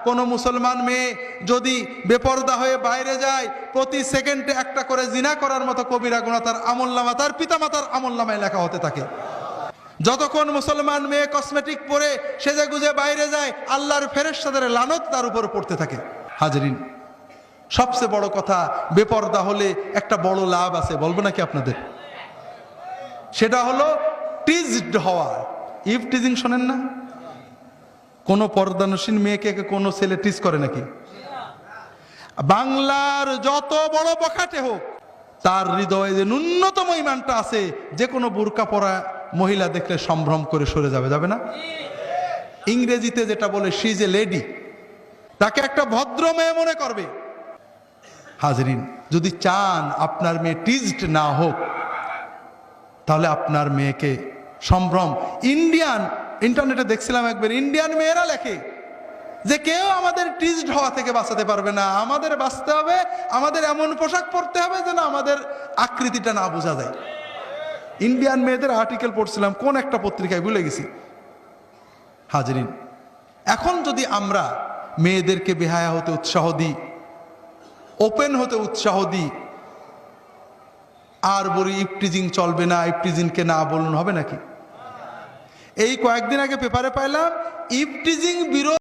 কোনো মুসলমান মেয়ে যদি বেপরদা হয়ে বাইরে যায়, প্রতি সেকেন্ডে একটা করে জিনা করার মতো কবিরা গুনাহ তার আমলনামা, তার পিতামাতার আমলনামায় লেখা হতে থাকে। যতক্ষণ মুসলমান মেয়ে কসমেটিক পরে সেজে গুজে বাইরে যায়, আল্লাহর ফেরেশতাদের লানত তার উপর পড়তে থাকে। হাজরিন, সবচেয়ে বড় কথা, বেপরদা হলে একটা বড় লাভ আছে, বলবো নাকি আপনাদের? সেটা হলো টিজড হওয়া। ইভ টিজিং শোনেন না? কোন পর্দানসীন মেয়েকে কোনো ছেলে টিজ করে নাকি? বাংলার যত বড় বখাটে হোক, তার হৃদয়ে যে ন্যূনতম ইমানটা আছে, যে কোনো বুরকা পরা মহিলা দেখলে সম্ভ্রম করে সরে যাবে, যাবে না? ইংরেজিতে যেটা বলে শি ইজ এ লেডি, তাকে একটা ভদ্র মেয়ে মনে করবে। হাজরিন, যদি চান আপনার মেয়ে টিজড না হোক, তাহলে আপনার মেয়েকে সম্ভ্রম। ইন্টারনেটে দেখছিলাম একবার, ইন্ডিয়ান মেয়েরা লেখে যে কেউ আমাদের টিজড হওয়া থেকে বাঁচাতে পারবে না, আমাদের বাঁচতে হবে, আমাদের এমন পোশাক পরতে হবে যেন আমাদের আকৃতিটা না বোঝা যায়। ইন্ডিয়ান মেয়েদের আর্টিকেল পড়ছিলাম কোন একটা পত্রিকায়, ভুলে গেছি। হাজরিন, এখন যদি আমরা মেয়েদেরকে বেহায়া হতে উৎসাহ দিই, ওপেন হতে উৎসাহ দিই, আর বলি ইফটিজিং চলবে না, ইফটিজিংকে না বলুন, হবে নাকি? এই কয়েকদিন আগে পেপারে পাইলাম ইফটিজিং বিরোধী